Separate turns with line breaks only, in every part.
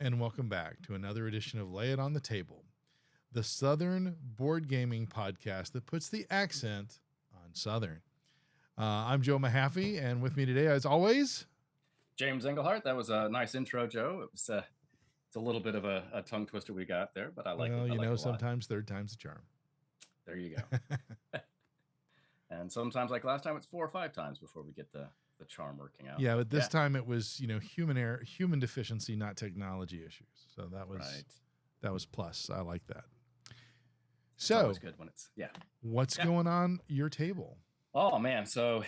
and welcome back to another edition of Lay It on the Table, the Southern Boardgaming Podcast that puts the accent on Southern. I'm Joe Mahaffey, and with me today, as always,
James Engelhardt. That was a nice intro, Joe. It's a little bit of a tongue twister we got there, but I like it.
Well, you know, sometimes third time's a charm.
There you go. And sometimes, like last time, it's 4 or 5 times before we get the charm working out.
Yeah, but this time it was, human deficiency, not technology issues. So that was
right.
That was plus. I like that.
So it's always good when it's
What's going on your table?
Oh man, so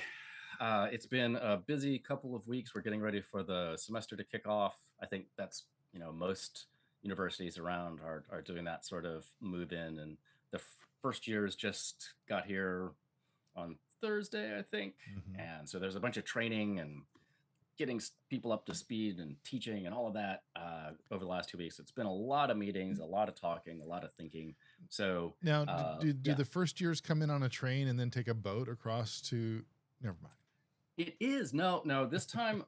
it's been a busy couple of weeks. We're getting ready for the semester to kick off. I think that's most universities around are doing that sort of move in, and the first years just got here on Thursday, I think.
Mm-hmm.
And so there's a bunch of training and getting people up to speed and teaching and all of that over the last 2 weeks. It's been a lot of meetings, a lot of talking, a lot of thinking. So
now, do the first years come in on a train and then take a boat across to? Never mind.
It is no. This time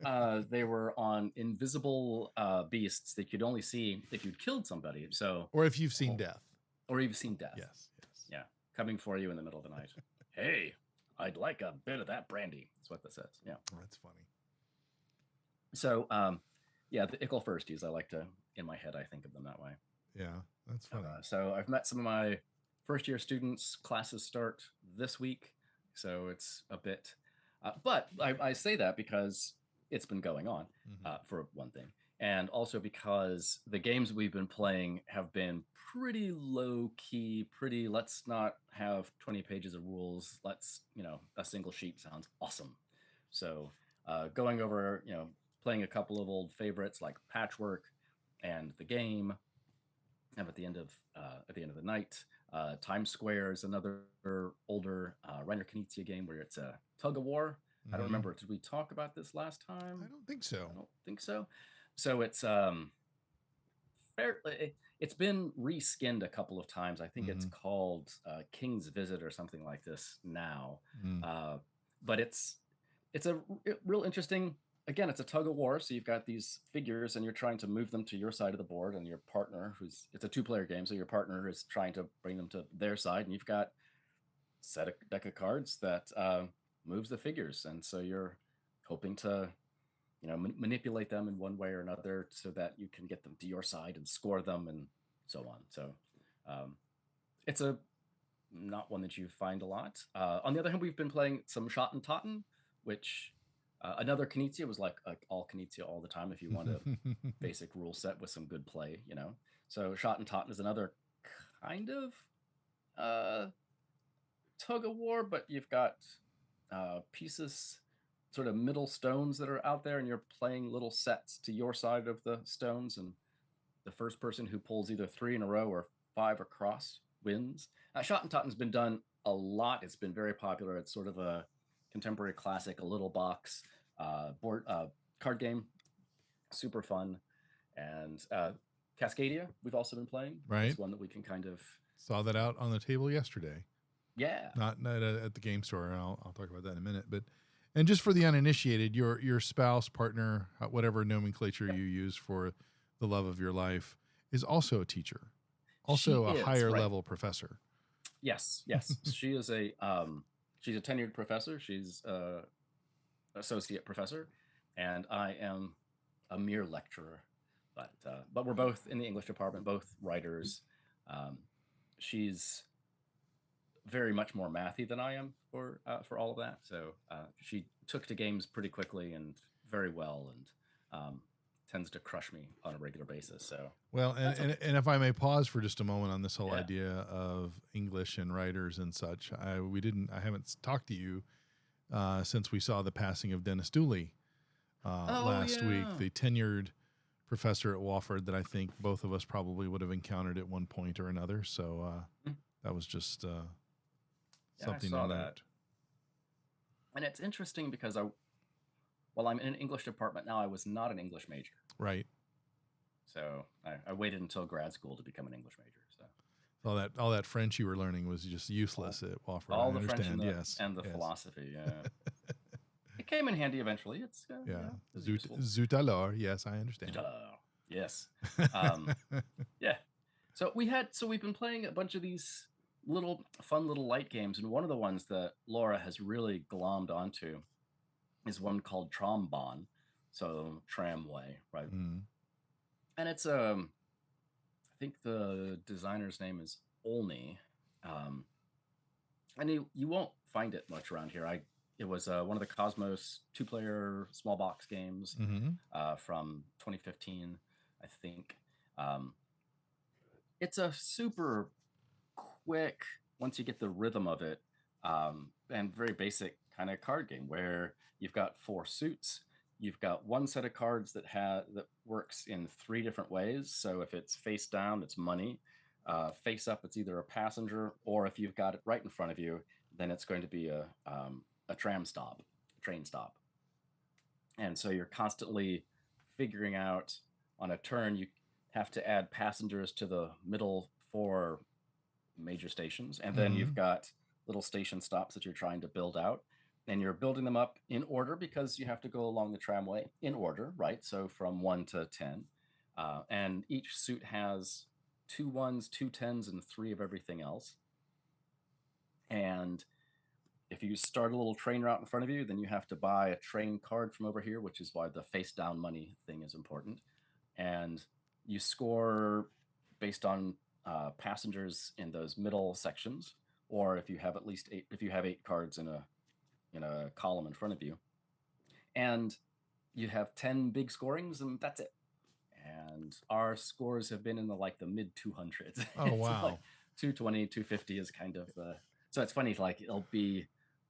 they were on invisible beasts that you'd only see if you'd killed somebody. So,
or if you've seen death.
Or you've seen death.
Yes.
Yeah, coming for you in the middle of the night. Hey, I'd like a bit of that brandy. That's what that says. Yeah.
That's funny.
So, the Ickle firsties, I like to, in my head, I think of them that way.
Yeah, that's funny.
So I've met some of my first year students. Classes start this week. So it's a bit, but I say that because it's been going on, for one thing. And also because the games we've been playing have been pretty low key, let's not have 20 pages of rules. Let's, a single sheet sounds awesome. So going over, playing a couple of old favorites like Patchwork and The Game. And at the end of the night, Times Square is another older Reiner Knizia game where it's a tug of war. I don't remember. Did we talk about this last time?
I don't think so.
So it's it's been reskinned a couple of times. I think it's called King's Visit or something like this now. But it's a real interesting. Again, it's a tug of war. So you've got these figures, and you're trying to move them to your side of the board, and your partner, it's a 2-player game, so your partner is trying to bring them to their side, and you've got a deck of cards that moves the figures, and so you're hoping to manipulate them in one way or another so that you can get them to your side and score them and so on. So it's not one that you find a lot. On the other hand, we've been playing some Shot and Totten, which another Knizia was like all Knizia all the time if you want a basic rule set with some good play, So Shot and Totten is another kind of tug of war, but you've got pieces, sort of middle stones that are out there, and you're playing little sets to your side of the stones, and the first person who pulls either 3 in a row or 5 across wins. Shot and Totten's been done a lot. It's been very popular. It's sort of a contemporary classic, a little box board card game, super fun. And Cascadia, we've also been playing.
Right,
it's one that we can kind of
saw that out on the table yesterday.
Yeah,
not at the game store. I'll talk about that in a minute, but. And just for the uninitiated, your spouse, partner, whatever nomenclature you use for the love of your life, is also a teacher, also a higher level professor.
Yes. She is she's a tenured professor. She's associate professor, and I am a mere lecturer. But we're both in the English department, both writers. She's very much more mathy than I am for all of that. So she took to games pretty quickly and very well, and tends to crush me on a regular basis. So
and if I may pause for just a moment on this whole idea of English and writers and such, I haven't talked to you since we saw the passing of Dennis Dooley last week, the tenured professor at Wofford that I think both of us probably would have encountered at one point or another. So that was just something to note.
And it's interesting because while I'm in an English department now, I was not an English major.
Right.
So I waited until grad school to become an English major.
So all that French you were learning was just useless at Wofford.
All the French and the philosophy. Yeah. It came in handy eventually. It's
Zut alors. Yes, I understand.
Yes. Yeah. So we've been playing a bunch of these fun little light games, and one of the ones that Laura has really glommed onto is one called Trombon, so tramway, right? And it's I think the designer's name is Olney, and you won't find it much around here. It was one of the Cosmos 2-player small box games from 2015, I think. It's a super quick, once you get the rhythm of it, and very basic kind of card game where you've got 4 suits. You've got one set of cards that works in 3 different ways. So if it's face down, it's money. Face up, it's either a passenger, or if you've got it right in front of you, then it's going to be a train stop. And so you're constantly figuring out on a turn, you have to add passengers to the middle 4 major stations. And then you've got little station stops that you're trying to build out. And you're building them up in order because you have to go along the tramway in order, right? So from 1 to 10. And each suit has 2 1s, 2 10s, and 3 of everything else. And if you start a little train route in front of you, then you have to buy a train card from over here, which is why the face down money thing is important. And you score based on passengers in those middle sections, or if you have at least 8, if you have 8 cards in a column in front of you, and you have 10 big scorings, and that's it. And our scores have been in the mid 200s.
Oh wow.
Like 220, 250 is kind of the. So it's funny, like it'll be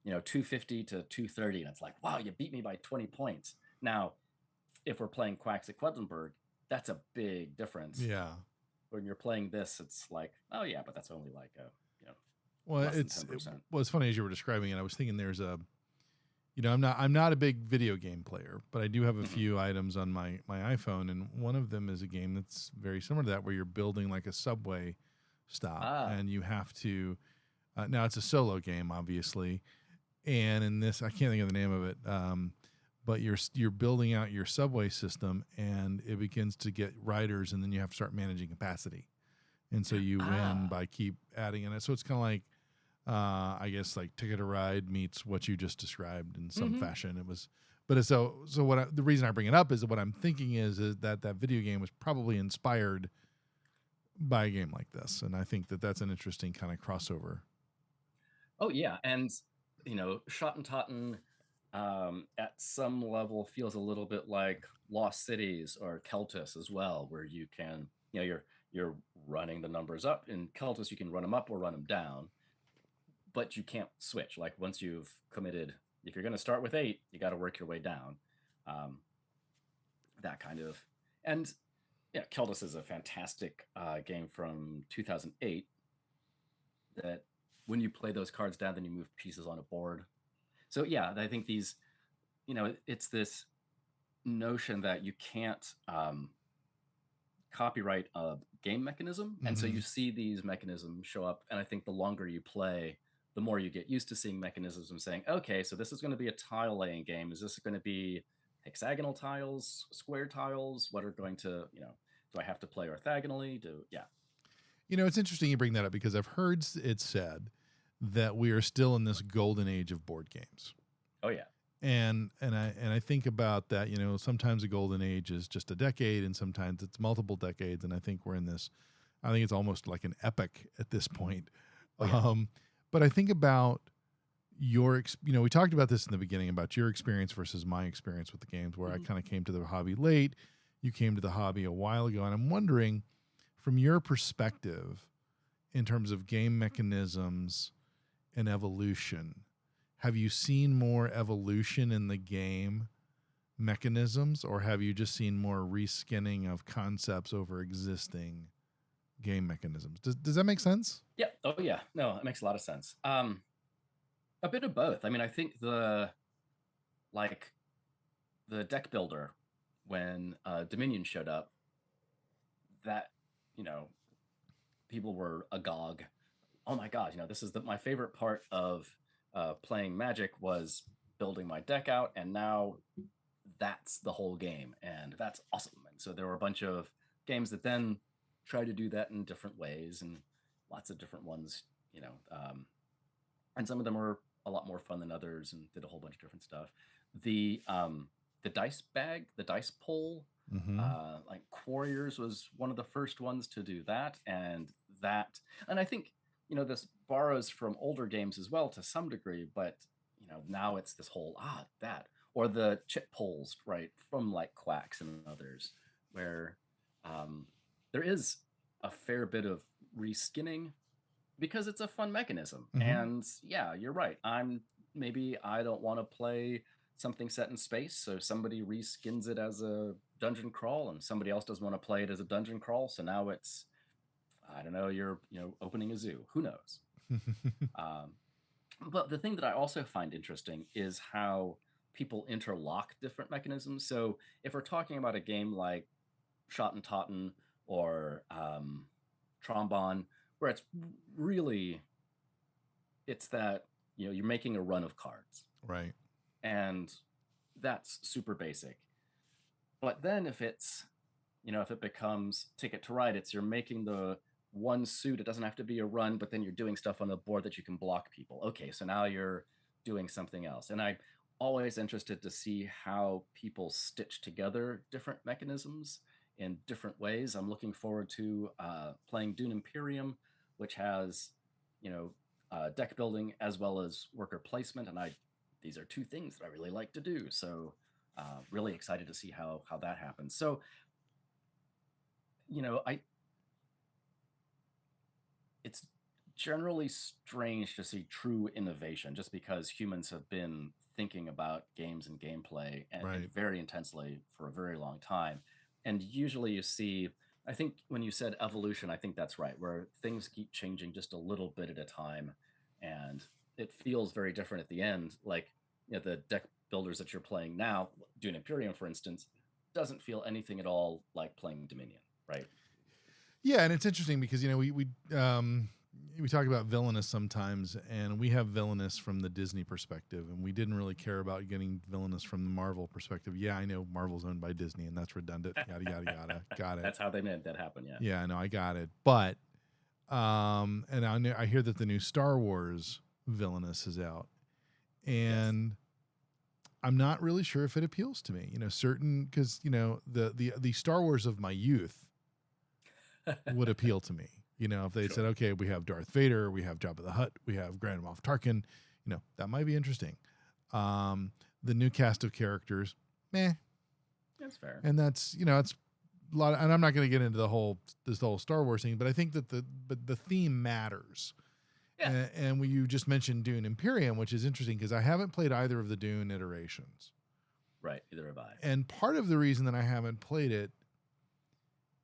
250 to 230, and it's like, wow, you beat me by 20 points. Now, if we're playing Quacks at Quedlinburg, that's a big difference.
Yeah.
When you're playing this, it's like, oh yeah, but that's only like
well,
less than 10%.
Well, it's funny as you were describing it. I was thinking there's a, I'm not a big video game player, but I do have a few items on my iPhone, and one of them is a game that's very similar to that, where you're building like a subway stop, and you have to. Now it's a solo game, obviously, and in this, I can't think of the name of it. But you're building out your subway system, and it begins to get riders, and then you have to start managing capacity, and so you win by keep adding in it. So it's kind of like, I guess, like Ticket to Ride meets what you just described in some fashion. It was, but it's so the reason I bring it up is that what I'm thinking is that video game was probably inspired by a game like this, and I think that's an interesting kind of crossover.
Oh yeah, and Schottentotten at some level feels a little bit like Lost Cities or Keltis as well, where you can, you're running the numbers up. In Keltis, you can run them up or run them down, but you can't switch. Like once you've committed, if you're going to start with 8, you got to work your way down. That kind of, and yeah, Keltis is a fantastic game from 2008. That when you play those cards down, then you move pieces on a board. So yeah, I think these, it's this notion that you can't copyright a game mechanism. And so you see these mechanisms show up. And I think the longer you play, the more you get used to seeing mechanisms and saying, okay, so this is going to be a tile laying game. Is this going to be hexagonal tiles, square tiles? What are going to, do I have to play orthogonally?
It's interesting you bring that up, because I've heard it said that we are still in this golden age of board games.
Oh yeah.
And I think about that, sometimes a golden age is just a decade, and sometimes it's multiple decades. And I think we're in this, I think it's almost like an epic at this point. Oh, yeah. But I think about we talked about this in the beginning about your experience versus my experience with the games, where I kind of came to the hobby late. You came to the hobby a while ago. And I'm wondering, from your perspective, in terms of game mechanisms and evolution, have you seen more evolution in the game mechanisms, or have you just seen more reskinning of concepts over existing game mechanisms? Does that make sense?
Yeah. Oh yeah. No, it makes a lot of sense. A bit of both. I mean, I think the deck builder, when Dominion showed up, that, people were agog. Oh my God, this is my favorite part of playing Magic was building my deck out, and now that's the whole game, and that's awesome. And so there were a bunch of games that then try to do that in different ways, and lots of different ones, and some of them are a lot more fun than others, and did a whole bunch of different stuff. The dice bag, the dice pull, like Quarriors was one of the first ones to do that, and I think this borrows from older games as well to some degree, but now it's this whole that, or the chip pulls, right, from like Quacks and others, where there is a fair bit of reskinning because it's a fun mechanism. And yeah, you're right. I don't want to play something set in space, so somebody reskins it as a dungeon crawl, and somebody else doesn't want to play it as a dungeon crawl, so now it's, I don't know, you're opening a zoo. Who knows? But the thing that I also find interesting is how people interlock different mechanisms. So if we're talking about a game like Shot and Totten or Trombone, where it's that you're making a run of cards,
right,
and that's super basic. But then if it's if it becomes Ticket to Ride, you're making the one suit. It doesn't have to be a run, but then you're doing stuff on the board that you can block people. Okay, so now you're doing something else. And I'm always interested to see how people stitch together different mechanisms in different ways. I'm looking forward to playing Dune Imperium, which has deck building as well as worker placement, and these are two things that I really like to do. So really excited to see how that happens. So it's generally strange to see true innovation just because humans have been thinking about games and gameplay and very intensely for a very long time. And usually you see, I think when you said evolution, I think that's right, where things keep changing just a little bit at a time. And it feels very different at the end. Like the deck builders that you're playing now, Dune Imperium, for instance, doesn't feel anything at all like playing Dominion, right?
Yeah, and it's interesting because we talk about villainous sometimes, and we have villainous from the Disney perspective, and we didn't really care about getting villainous from the Marvel perspective. Yeah, I know Marvel's owned by Disney, and that's redundant. Yada yada yada. Got it.
That's how they made that happen. Yeah.
Yeah, I know. I got it. But and I hear that the new Star Wars villainous is out, and I'm not really sure if it appeals to me. Because the Star Wars of my youth would appeal to me. If they said, okay, we have Darth Vader, we have Jabba the Hutt, we have Grand Moff Tarkin, that might be interesting. The new cast of characters, meh.
That's fair.
And that's, it's a lot, and I'm not going to get into this whole Star Wars thing, but I think that the theme matters.
Yeah.
And you just mentioned Dune Imperium, which is interesting because I haven't played either of the Dune iterations.
Right, either have I.
And part of the reason that I haven't played it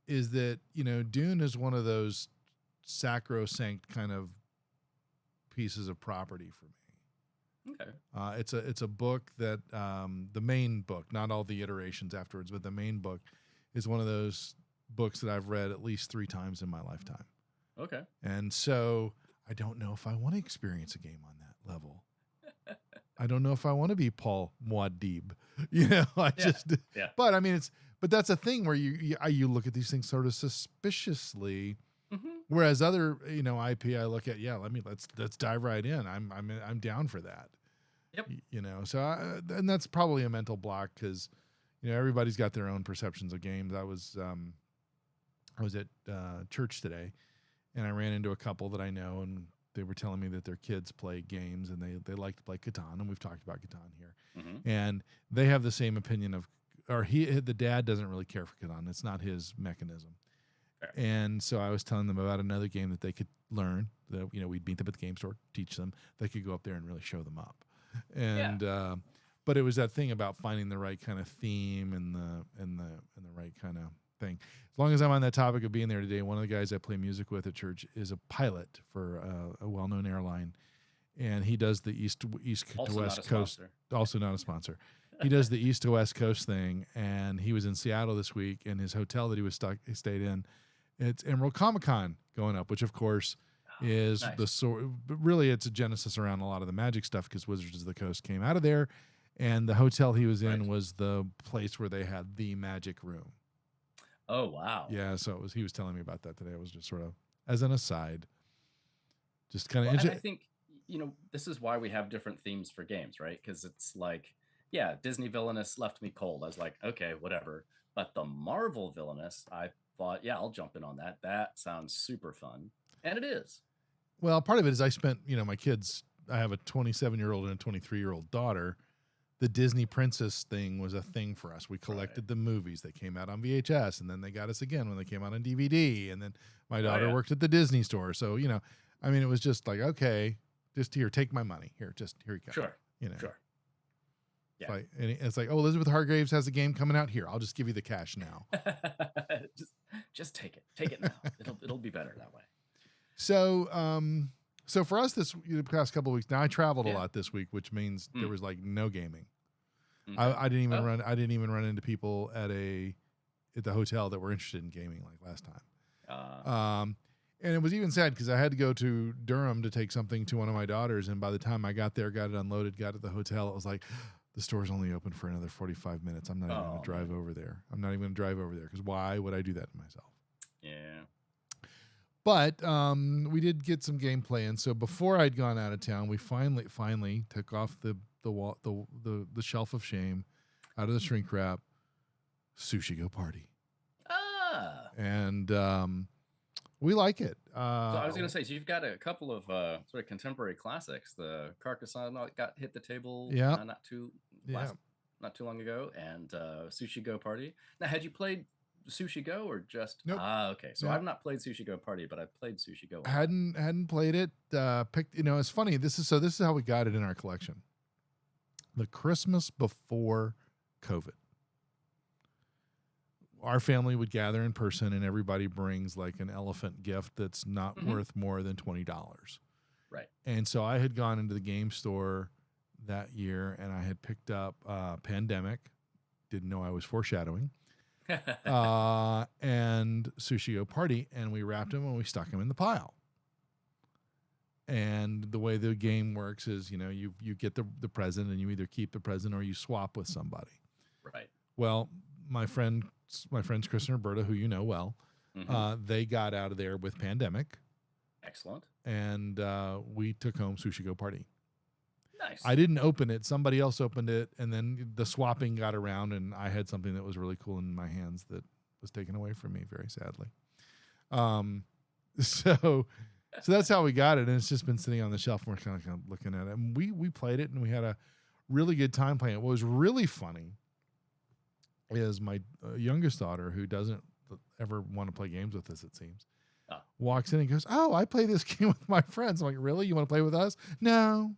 is that, Dune is one of those sacrosanct kind of pieces of property for me.
Okay.
It's a book that the main book, not all the iterations afterwards, but the main book is one of those books that I've read at least 3 times in my lifetime.
Okay.
And so I don't know if I want to experience a game on that level. I don't know if I want to be Paul Muad'Dib. But I mean, but that's a thing where you look at these things sort of suspiciously, whereas other IP I look at, let's dive right in. I'm down for that.
Yep.
So and that's probably a mental block because everybody's got their own perceptions of games. I was at church today, and I ran into a couple that I know, and they were telling me that their kids play games and they like to play Catan, and we've talked about Catan here, and they have the same opinion of. Or the dad doesn't really care for Catan. It's not his mechanism. Fair. And so I was telling them about another game that they could learn. That we'd meet them at the game store, teach them. They could go up there and really show them up. And but it was that thing about finding the right kind of theme and the right kind of thing. As long as I'm on that topic of being there today, one of the guys I play music with at church is a pilot for a well-known airline, and he does the east to west coast. Also not a sponsor. He does the east to west coast thing, and he was in Seattle this week, and his hotel that he stayed in, it's Emerald Comic-Con going up, which of course is nice. But really it's a genesis around a lot of the Magic stuff because Wizards of the Coast came out of there, And the hotel he was in
Right.
was the place where they had the magic room.
Oh, wow.
Yeah, so he was telling me about that today. I was just sort of, as an aside, just kind of
Well, and I
interesting.
think, this is why we have different themes for games, right? Because it's like, yeah, Disney Villainous left me cold. I was like, okay, whatever. But the Marvel Villainous, I thought, yeah, I'll jump in on that. That sounds super fun. And it is.
Well, part of it is I spent, my kids, I have a 27-year-old and a 23-year-old daughter. The Disney princess thing was a thing for us. We collected the movies. They came out on VHS, and then they got us again when they came out on DVD. And then my daughter worked at the Disney store. So, it was just like, okay, just here, take my money. Here you go.
Sure. Sure.
Yeah. It's like, oh, Elizabeth Hargraves has a game coming out here. I'll just give you the cash now.
just take it. Take it now. It'll be better that way.
So for us the past couple of weeks, now I traveled a lot this week, which means there was like no gaming. Okay. I didn't even run into people at the hotel that were interested in gaming like last time. And it was even sad because I had to go to Durham to take something to one of my daughters, and by the time I got there, got it unloaded, got to the hotel, it was like, the store's only open for another 45 minutes. I'm not even going to drive over there. Because why would I do that to myself?
Yeah.
But we did get some gameplay, and so before I'd gone out of town, we finally took off the shelf of shame out of the shrink wrap. Sushi Go Party. And we like it. So
I was going to say, so you've got a couple of sort of contemporary classics. The Carcassonne hit the table not too long ago, and Sushi Go Party. Now, had you played Sushi Go or just
nope.
Okay, so I've not played Sushi Go Party, but I've played Sushi Go.
Hadn't played it. Picked, it's funny. This is how we got it in our collection. The Christmas before COVID, our family would gather in person, and everybody brings like an elephant gift that's not worth more than $20.
Right. And
so I had gone into the game store that year, and I had picked up Pandemic. Didn't know I was foreshadowing. And Sushi Go Party, and we wrapped them and we stuck them in the pile. And the way the game works is, you get the present, and you either keep the present or you swap with somebody.
Right.
Well, my friends Chris and Roberta, who you know well, they got out of there with Pandemic.
Excellent.
And we took home Sushi Go Party.
Nice.
I didn't open it. Somebody else opened it, and then the swapping got around, and I had something that was really cool in my hands that was taken away from me, very sadly. So that's how we got it, and it's just been sitting on the shelf, and we're kind of looking at it. And we played it, and we had a really good time playing it. What was really funny is my youngest daughter, who doesn't ever want to play games with us, it seems, walks in and goes, "Oh, I play this game with my friends." I'm like, "Really? You want to play with us?" "No."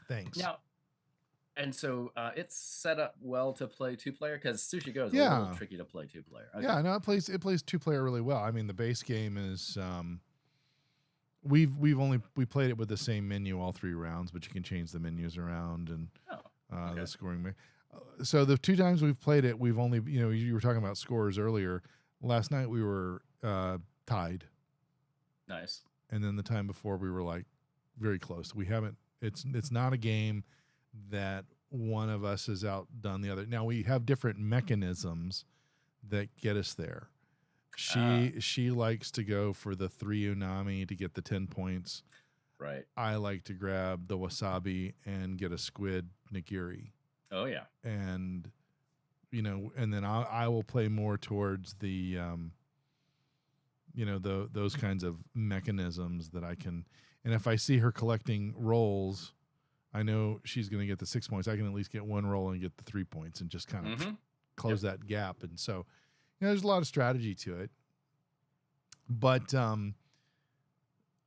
Thanks.
Now, and so it's set up well to play 2-player, because Sushi Go is a little tricky to play 2-player.
Okay. Yeah, no, it plays 2-player really well. I mean, the base game is we played it with the same menu all 3 rounds, but you can change the menus around and the scoring. So the 2 times we've played it, we've only you were talking about scores earlier. Last night we were tied.
Nice.
And then the time before we were like very close. We haven't. It's not a game that one of us has outdone the other. Now we have different mechanisms that get us there. She likes to go for the 3 unami to get the 10 points.
Right.
I like to grab the wasabi and get a squid nigiri.
Oh yeah.
And and then I will play more towards the those kinds of mechanisms that I can. And if I see her collecting rolls, I know she's going to get the 6 points. I can at least get 1 roll and get the 3 points and just kind of close that gap. And so, there's a lot of strategy to it. But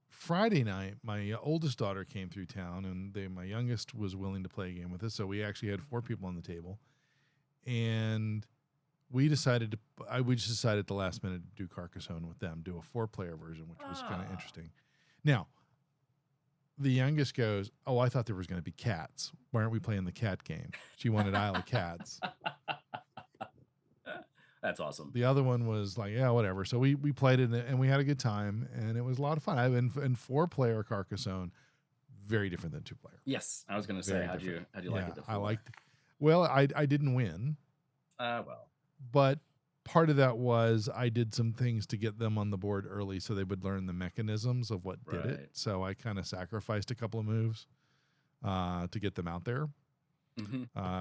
Friday night, my oldest daughter came through town, and my youngest was willing to play a game with us. So we actually had 4 people on the table, and we just decided at the last minute to do Carcassonne with them, do a 4-player version, which was kind of interesting. Now, the youngest goes, "Oh, I thought there was going to be cats. Why aren't we playing the cat game?" She wanted Isle of Cats.
That's awesome.
The other one was like, "Yeah, whatever." So we played it, and we had a good time, and it was a lot of fun. In 4-player Carcassonne, very different than 2-player.
Yes, I was going to say, how'd you like it before?
I liked. Well, I didn't win.
Well,
but part of that was I did some things to get them on the board early so they would learn the mechanisms of what did it. So I kind of sacrificed a couple of moves to get them out there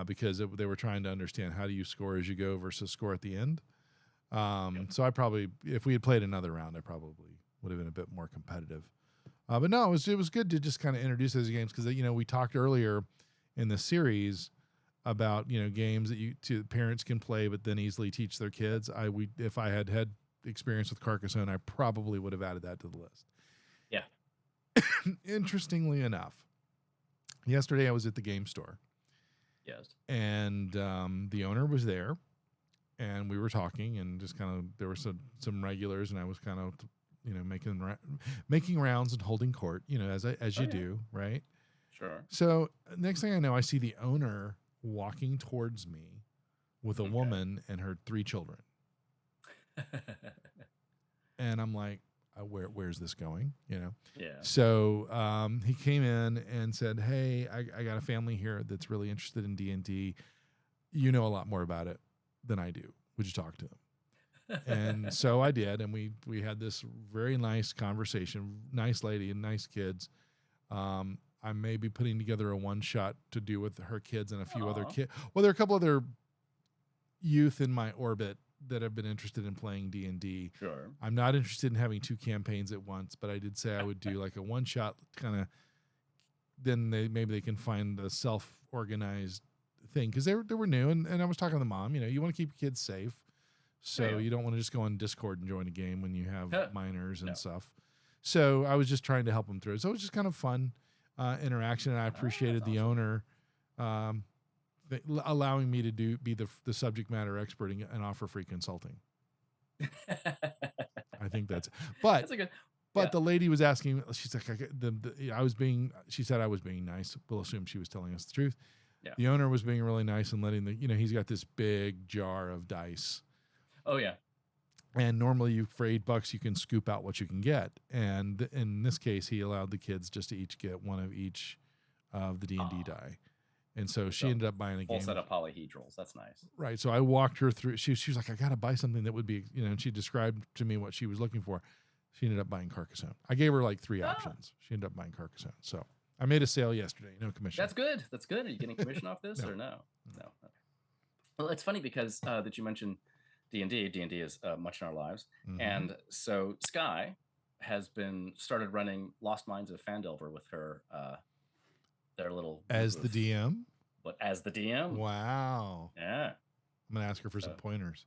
because they were trying to understand how do you score as you go versus score at the end. So I probably, if we had played another round, I probably would have been a bit more competitive. But no, it was good to just kind of introduce those games because, we talked earlier in the series about, games that parents can play but then easily teach their kids. If I had experience with Carcassonne, I probably would have added that to the list.
Yeah.
Interestingly enough, yesterday I was at the game store.
Yes. And
the owner was there, and we were talking, and just kind of there were some regulars, and I was kind of making rounds and holding court, as you do, right?
Sure.
So next thing I know, I see the owner walking towards me with a woman and her 3 children. And I'm like, where's this going?
Yeah.
So he came in and said, hey, I got a family here that's really interested in D&D. You know a lot more about it than I do. Would you talk to them? And so I did, and we had this very nice conversation. Nice lady and nice kids. I may be putting together a one-shot to do with her kids and a few other kids. Well, there are a couple other youth in my orbit that have been interested in playing D&D.
Sure.
I'm not interested in having 2 campaigns at once, but I did say I would do like a one-shot kind of. Then maybe they can find a self-organized thing because they were new, and I was talking to the mom. You want to keep your kids safe, so you don't want to just go on Discord and join a game when you have minors and stuff. So I was just trying to help them through it. So it was just kind of fun. Interaction, and I appreciated the owner allowing me to be the subject matter expert and offer free consulting. I think that's. But the lady was asking. She's like, she said I was being nice. We'll assume she was telling us the truth.
Yeah.
The owner was being really nice and letting he's got this big jar of dice.
Oh yeah.
And normally for $8 you can scoop out what you can get. And in this case, he allowed the kids just to each get one of each of the D&D die. And so she ended up buying a
full
game.
Set of polyhedrals. That's nice.
Right. So I walked her through. She was like, I got to buy something that would be, and she described to me what she was looking for. She ended up buying Carcassonne. I gave her like 3 options. She ended up buying Carcassonne. So I made a sale yesterday. No commission.
That's good. That's good. Are you getting commission off this or no? No. Okay. Well, it's funny because that you mentioned D&D. D&D is much in our lives. And so Sky has started running Lost Minds of Phandelver with her, their little...
As the DM?
But as the DM.
Wow.
Yeah.
I'm going to ask her for some pointers.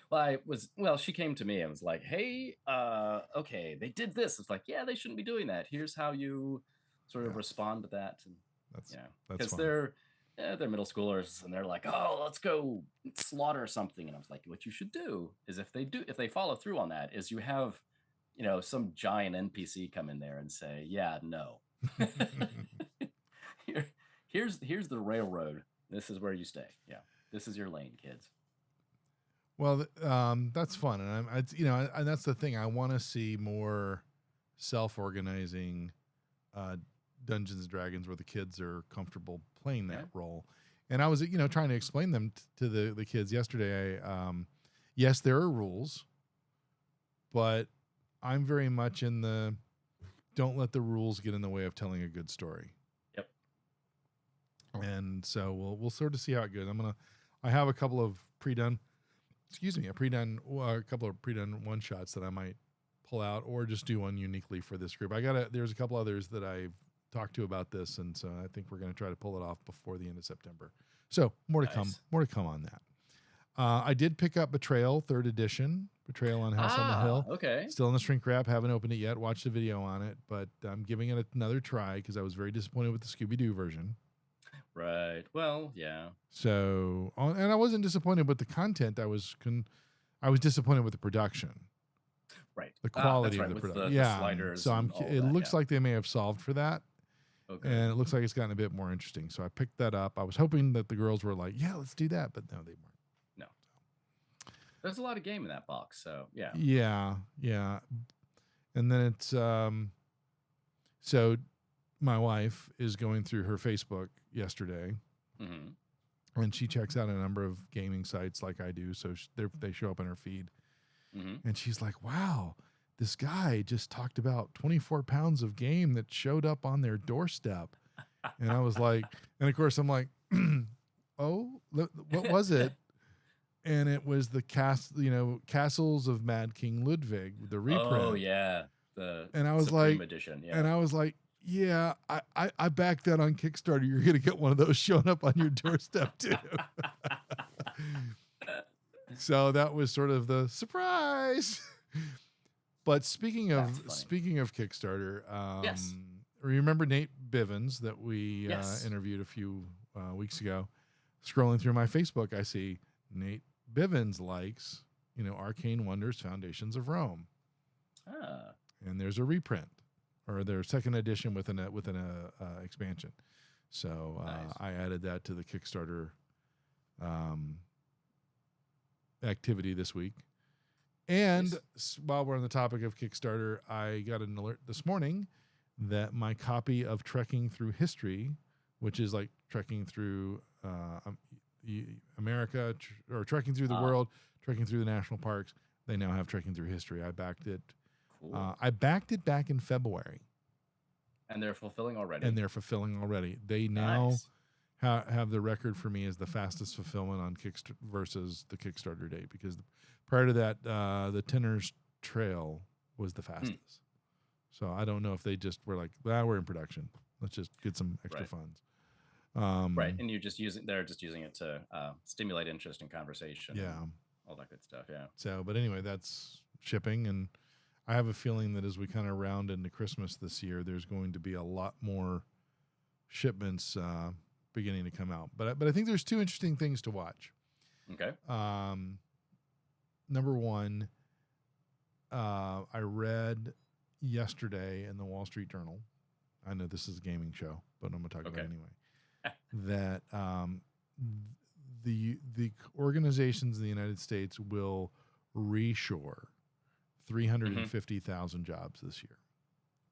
Well, she came to me and was like, hey, okay, they did this. It's like, yeah, they shouldn't be doing that. Here's how you sort of respond to that. And
that's
because they're middle schoolers and they're like, oh, let's go slaughter something. And I was like, what you should do is if they follow through on that is you have, some giant NPC come in there and say, yeah, no. Here's the railroad. This is where you stay. Yeah. This is your lane, kids.
Well, that's fun. And and that's the thing. I want to see more self-organizing Dungeons and Dragons where the kids are comfortable playing that role. And I was, trying to explain them to the kids yesterday. Yes, there are rules, but I'm very much in the don't let the rules get in the way of telling a good story.
Yep.
And so we'll sort of see how it goes. I have a couple of pre-done one shots that I might pull out or just do one uniquely for this group. There's a couple others that I've talked to about this, and so I think we're going to try to pull it off before the end of September. So more to come on that. I did pick up Betrayal 3rd edition, Betrayal on House on the Hill.
Okay.
Still in the shrink wrap. Haven't opened it yet. Watched the video on it, but I'm giving it another try because I was very disappointed with the Scooby-Doo version.
Right. Well, yeah.
So, and I wasn't disappointed with the content. I was disappointed with the production.
Right.
The quality
of
the production.
The sliders.
So it looks like they may have solved for that.
Okay.
And it looks like it's gotten a bit more interesting. So I picked that up. I was hoping that the girls were like, yeah, let's do that. But no, they weren't.
No. There's a lot of game in that box. So, yeah.
Yeah. Yeah. And then it's, So my wife is going through her Facebook yesterday, and she checks out a number of gaming sites like I do. So they show up in her feed, and she's like, "Wow, this guy just talked about 24 pounds of game that showed up on their doorstep." And I was like, and of course I'm like, "Oh, what was it?" And it was the Castles of Mad King Ludwig, the reprint.
Oh yeah, the
and I was
Supreme
like,
edition. Yeah.
And I was like, yeah, I backed that on Kickstarter. You're gonna get one of those showing up on your doorstep too. So that was sort of the surprise. But speaking of Kickstarter,
yes.
Remember Nate Bivens that we interviewed a few weeks ago? Scrolling through my Facebook, I see Nate Bivens likes, Arcane Wonders Foundations of Rome. And there's a reprint, or their second edition with an expansion. So
nice.
I added that to the Kickstarter activity this week. And while we're on the topic of Kickstarter, I got an alert this morning that my copy of Trekking Through History, which is like trekking through America, or trekking through the world, trekking through the national parks, they now have Trekking Through History. I backed it. Cool. I backed it back in February.
And they're fulfilling already. They now have the record for me as the fastest fulfillment on Kickstarter versus the Kickstarter date, because prior to that, the Tenner's Trail was the fastest. So I don't know if they just were like, we're in production. Let's just get some extra funds. Right. And they're just using it to stimulate interest in conversation.
Yeah.
All that good stuff. Yeah.
So, but anyway, that's shipping. And I have a feeling that as we kind of round into Christmas this year, there's going to be a lot more shipments beginning to come out. But I think there's two interesting things to watch.
Okay.
Number one, I read yesterday in the Wall Street Journal, I know this is a gaming show, but I'm going to talk about it anyway, that the organizations in the United States will reshore 350,000 jobs this year.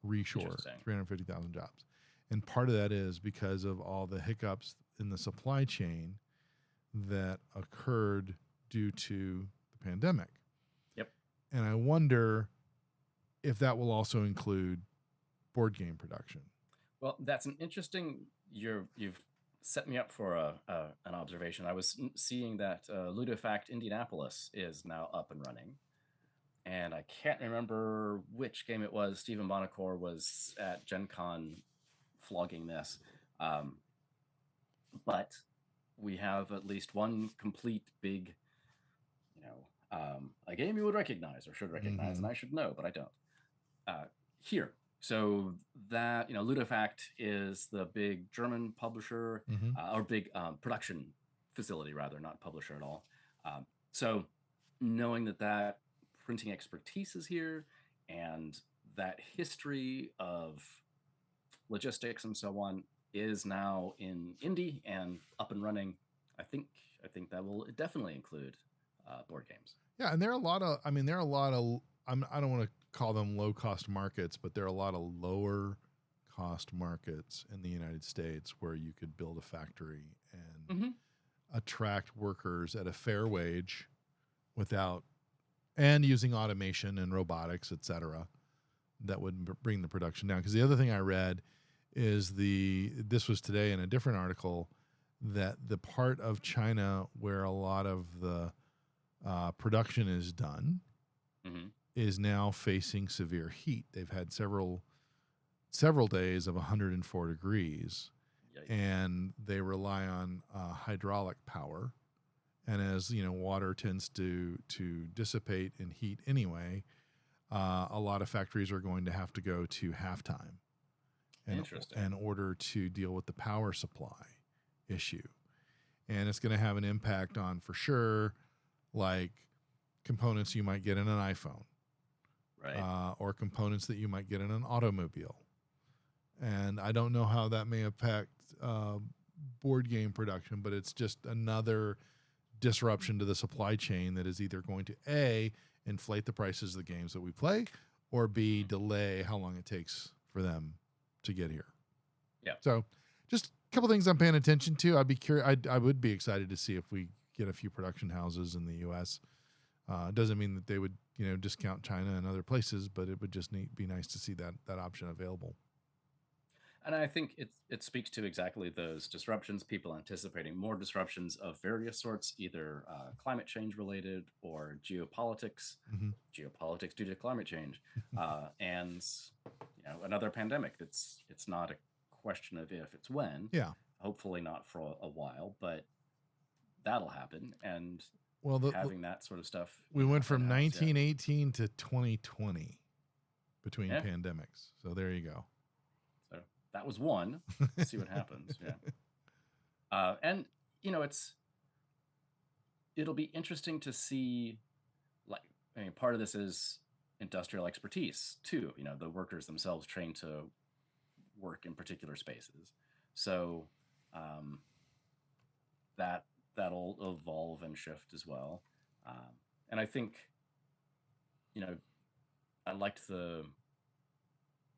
Reshore 350,000 jobs. And part of that is because of all the hiccups in the supply chain that occurred due to the pandemic.
Yep.
And I wonder if that will also include board game production.
Well, that's an interesting. You've set me up for an observation. I was seeing that Ludofact Indianapolis is now up and running, and I can't remember which game it was. Stephen Bonacore was at Gen Con flogging this, but we have at least one complete big, a game you would recognize or should recognize, and I should know, but I don't. Here. So that, Ludofact is the big German publisher, or big production facility, rather, not publisher at all. So knowing that printing expertise is here, and that history of logistics and so on is now in Indy and up and running, I think that will definitely include board games.
Yeah, and there are a lot of, I don't want to call them low-cost markets, but there are a lot of lower-cost markets in the United States where you could build a factory and attract workers at a fair wage and using automation and robotics, et cetera, that would bring the production down. Because the other thing I read is this was today in a different article, that the part of China where a lot of the production is done is now facing severe heat. They've had several days of 104 degrees. Yikes. And they rely on hydraulic power. And as water tends to dissipate in heat anyway, a lot of factories are going to have to go to halftime in order to deal with the power supply issue. And it's going to have an impact on, for sure, like components you might get in an iPhone. Right. Or components that you might get in an automobile. And I don't know how that may impact board game production, but it's just another disruption to the supply chain that is either going to A, inflate the prices of the games that we play, or B, delay how long it takes for them to get here.
Yeah.
So just a couple things I'm paying attention to. I'd be curious. I would be excited to see if we get a few production houses in the U.S. Doesn't mean that they would, discount China and other places, but it would just be nice to see that option available.
And I think it speaks to exactly those disruptions, people anticipating more disruptions of various sorts, either climate change related or geopolitics, geopolitics due to climate change, and another pandemic. It's not a question of if, it's when.
Yeah.
Hopefully not for a while, but that'll happen. And having that sort of stuff.
We went from 1918 to 2020 between pandemics. So there you go.
So that was one. Let's see what happens. Yeah. And it'll be interesting to see, part of this is industrial expertise too. The workers themselves trained to work in particular spaces. So that'll evolve and shift as well. And I think, I liked the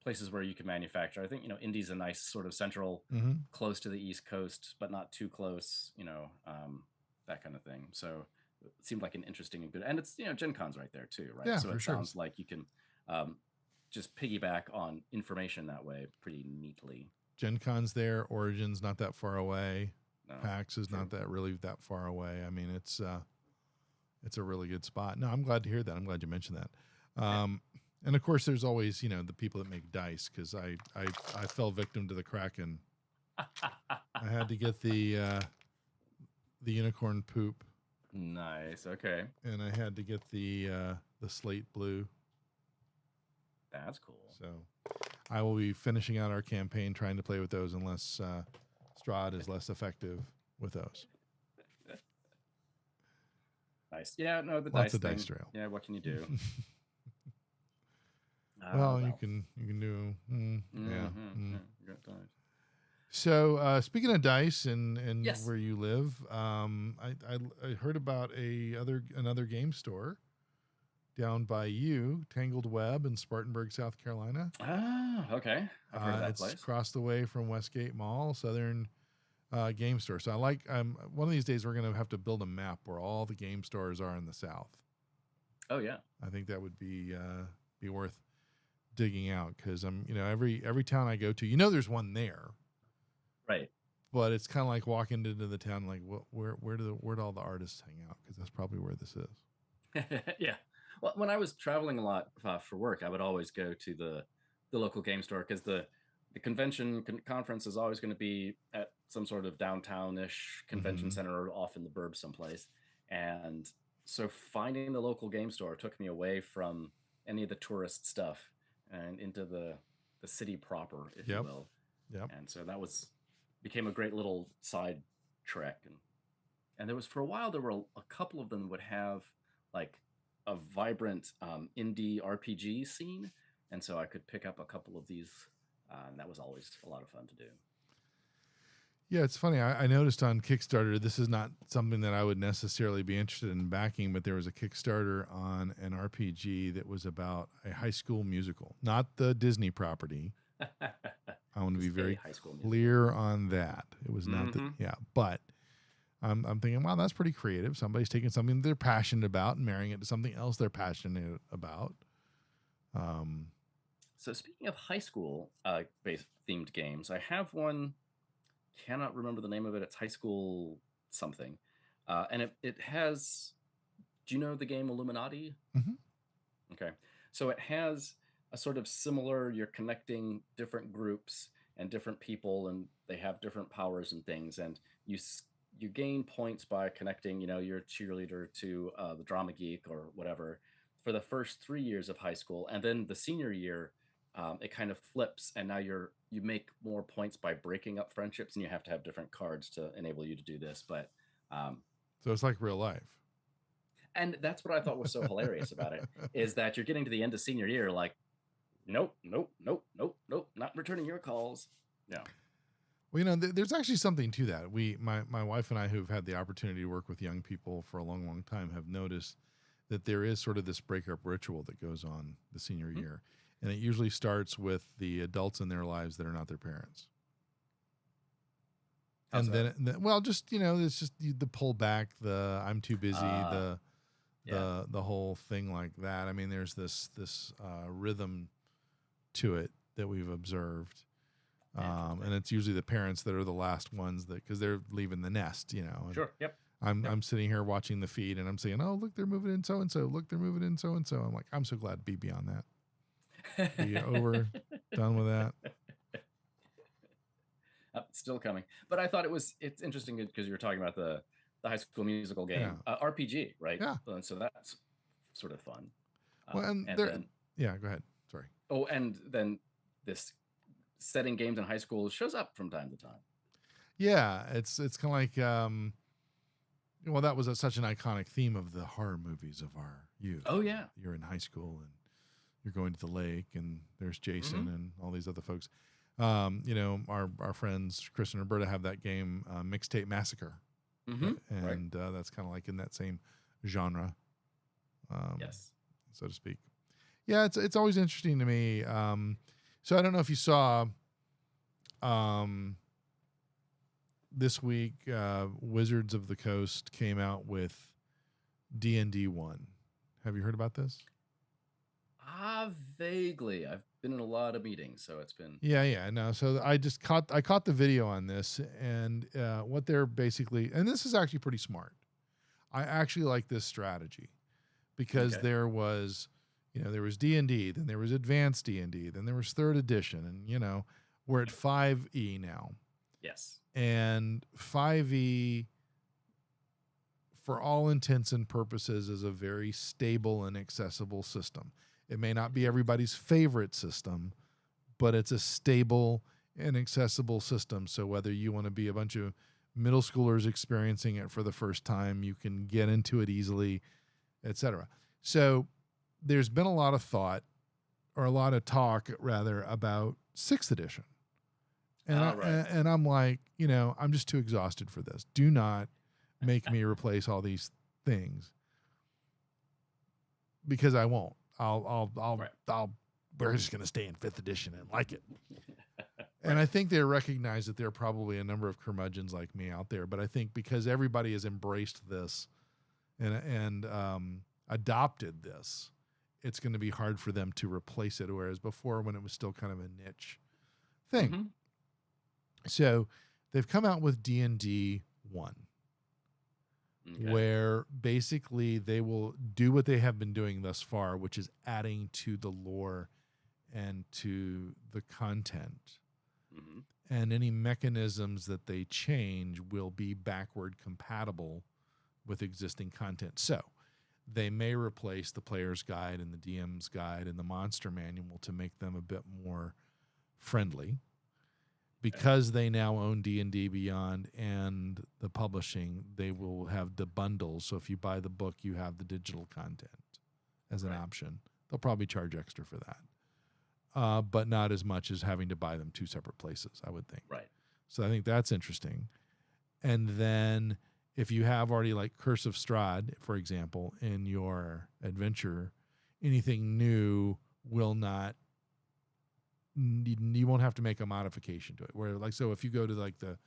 places where you can manufacture. I think, Indy's a nice sort of central, close to the East Coast, but not too close, that kind of thing. So it seemed like an interesting and good, and it's, Gen Con's right there too, right?
Yeah,
so it
sure.
sounds like you can just piggyback on information that way pretty neatly.
Gen Con's there. Origin's not that far away.
No,
PAX is not that far away. I mean, it's a really good spot. No, I'm glad to hear that. I'm glad you mentioned that. And of course, there's always, the people that make dice, because I fell victim to the Kraken. I had to get the unicorn poop.
Nice. Okay.
And I had to get the slate blue.
That's cool.
So I will be finishing out our campaign trying to play with those unless Strahd is less effective with those.
Nice. Yeah, no, the
Lots
dice
of
thing.
dice trail.
Yeah, what can you do?
Well, you can do. Yeah.
You got dice.
So speaking of dice and
Yes.
where you live, I heard about another game store down by you, Tangled Web in Spartanburg, South Carolina.
Ah, okay. I've heard of that
It's
place.
across the way from Westgate Mall, Southern Game Store. So I like. One of these days we're going to have to build a map where all the game stores are in the South.
Oh yeah.
I think that would be worth digging out, because every town I go to, there's one there.
Right.
But it's kind of like walking into the town, like, where do all the artists hang out? Because that's probably where this is.
Yeah. Well, when I was traveling a lot for work, I would always go to the local game store, because the convention conference is always going to be at some sort of downtown-ish convention center or off in the burbs someplace. And so finding the local game store took me away from any of the tourist stuff and into the city proper, if you will.
Yep.
And so that became a great little side trek. And there was, for a while, there were a couple of them that would have like a vibrant indie RPG scene. And so I could pick up a couple of these. And that was always a lot of fun to do.
Yeah, it's funny. I noticed on Kickstarter, this is not something that I would necessarily be interested in backing, but there was a Kickstarter on an RPG that was about a high school musical, not the Disney property. I want to be very clear on that. It was not but I'm thinking, wow, that's pretty creative. Somebody's taking something they're passionate about and marrying it to something else they're passionate about.
So speaking of high school based themed games, I have one. Cannot remember the name of it. It's high school something, and it has. Do you know the game Illuminati? Okay, so it has a sort of similar. You're connecting different groups and different people, and they have different powers and things, and you gain points by connecting. Your cheerleader to the drama geek or whatever for the first 3 years of high school, and then the senior year. It kind of flips, and now you make more points by breaking up friendships, and you have to have different cards to enable you to do this. But
so it's like real life,
and that's what I thought was so hilarious about it, is that you're getting to the end of senior year, like, nope, not returning your calls. No.
Well, there's actually something to that. My wife and I, who've had the opportunity to work with young people for a long, long time, have noticed that there is sort of this breakup ritual that goes on the senior year. And it usually starts with the adults in their lives that are not their parents.
How's
And then, well, just, it's just the pullback, the I'm too busy, the whole thing like that. I mean, there's this rhythm to it that we've observed. And it's usually the parents that are the last ones because they're leaving the nest, And
Sure. Yep.
I'm sitting here watching the feed and I'm saying, oh, look, they're moving in so-and-so. Look, they're moving in so-and-so. I'm like, I'm so glad to be beyond that. Be over, done with that.
Still coming. But I thought it's interesting because you were talking about the High School Musical game, RPG, right?
Yeah.
So that's sort of fun.
Well, and then, go ahead. Sorry.
Oh, and then this setting games in high school shows up from time to time.
Yeah, it's kind of like, well, that was such an iconic theme of the horror movies of our youth.
Oh, yeah.
You're in high school and you're going to the lake and there's Jason and all these other folks. Our friends Chris and Roberta have that game, Mixtape Massacre, and that's kind of like in that same genre,
yes,
so to speak. Yeah, it's always interesting to me. So I don't know if you saw, this week, Wizards of the Coast came out with D&D 1. Have you heard about this?
Vaguely. I've been in a lot of meetings, so it's been.
Yeah. No, so I caught the video on this, and what they're basically, and this is actually pretty smart. I actually like this strategy because there was D&D, then there was advanced D&D, then there was 3rd edition, and we're at 5e now.
Yes.
And 5e, for all intents and purposes, is a very stable and accessible system. It may not be everybody's favorite system, but it's a stable and accessible system. So whether you want to be a bunch of middle schoolers experiencing it for the first time, you can get into it easily, etc. So there's been a lot of thought, or a lot of talk rather, about 6th edition. And I'm like, I'm just too exhausted for this. Do not make me replace all these things, because I won't. We're just going to stay in 5th edition and like it. And I think they recognize that there are probably a number of curmudgeons like me out there, but I think because everybody has embraced this and adopted this, it's going to be hard for them to replace it. Whereas before, when it was still kind of a niche thing. So they've come out with D&D 1. Where basically they will do what they have been doing thus far, which is adding to the lore and to the content. And any mechanisms that they change will be backward compatible with existing content. So they may replace the player's guide and the DM's guide and the monster manual to make them a bit more friendly. Because they now own D&D Beyond and the publishing, they will have the bundles. So if you buy the book, you have the digital content as an option. They'll probably charge extra for that, but not as much as having to buy them 2 separate places, I would think.
Right.
So I think that's interesting. And then if you have already like Curse of Strahd, for example, in your adventure, anything new will not. You won't have to make a modification to it. Where so if you go to like the,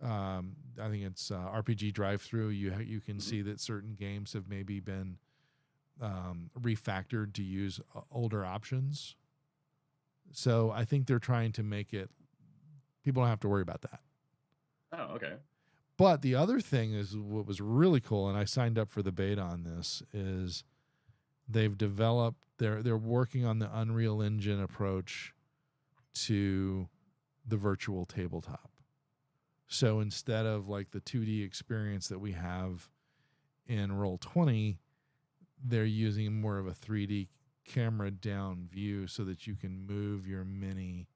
I think it's RPG Drive-Thru, you can see that certain games have maybe been refactored to use older options. So I think they're trying to make it, people don't have to worry about that.
Oh, okay.
But the other thing is what was really cool, and I signed up for the beta on this, is they've developed, they're working on the Unreal Engine approach to the virtual tabletop. So instead of like the 2D experience that we have in Roll20, they're using more of a 3D camera down view so that you can move your mini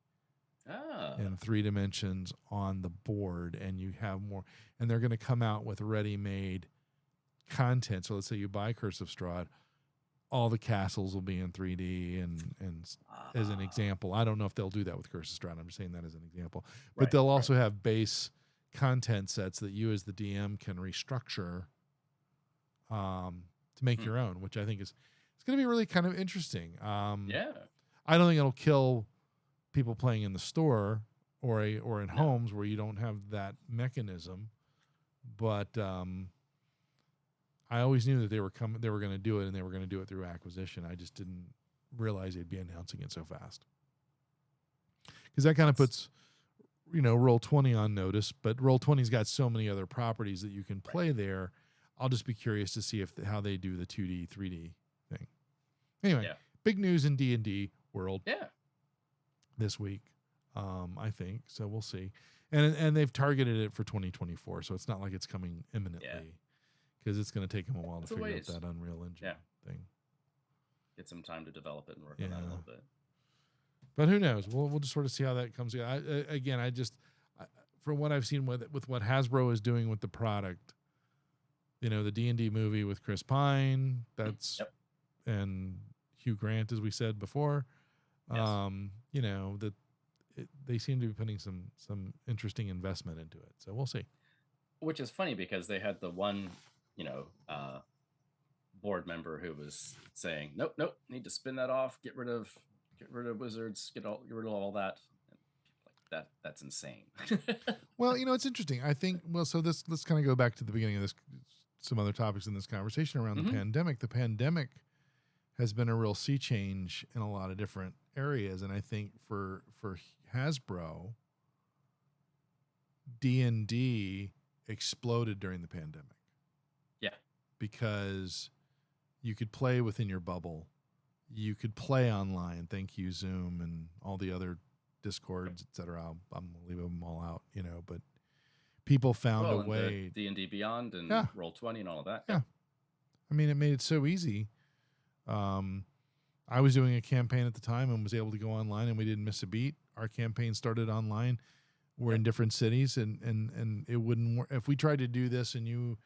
in 3 dimensions on the board, and you have more, and they're going to come out with ready-made content. So let's say you buy Curse of Strahd, all the castles will be in 3D, and as an example, I don't know if they'll do that with Curse of Strahd. I'm just saying that as an example. But they'll also have base content sets that you as the DM can restructure to make your own, which I think is, it's going to be really kind of interesting. I don't think it'll kill people playing in the store or in homes where you don't have that mechanism. But I always knew that they were going to do it, and they were going to do it through acquisition. I just didn't realize they'd be announcing it so fast. Because that kind of puts, Roll20 on notice, but Roll20's got so many other properties that you can play there. I'll just be curious to see how they do the 2D, 3D thing. Anyway, big news in D&D world. This week, I think. So we'll see. And they've targeted it for 2024, so it's not like it's coming imminently, because it's going to take them a while to figure out that Unreal Engine thing.
Get some time to develop it and work on that a little bit.
But who knows? We'll just sort of see how that comes together. From what I've seen with what Hasbro is doing with the product, the D&D movie with Chris Pine, and Hugh Grant, as we said before, they seem to be putting some interesting investment into it. So we'll see.
Which is funny because they had the one, board member who was saying, nope, need to spin that off, get rid of Wizards, get rid of all that. That's insane.
Well, it's interesting. I think, so let's kind of go back to the beginning of this, some other topics in this conversation around the pandemic. The pandemic has been a real sea change in a lot of different areas. And I think for Hasbro, D&D exploded during the pandemic. Yeah. Because you could play within your bubble. You could play online. Thank you, Zoom and all the other Discords, et cetera. I'm going to leave them all out, but people found a way.
D&D Beyond and Roll20 and all of that.
Yeah. I mean, it made it so easy. I was doing a campaign at the time and was able to go online, and we didn't miss a beat. Our campaign started online. We're in different cities, and it wouldn't work. If we tried to do this and you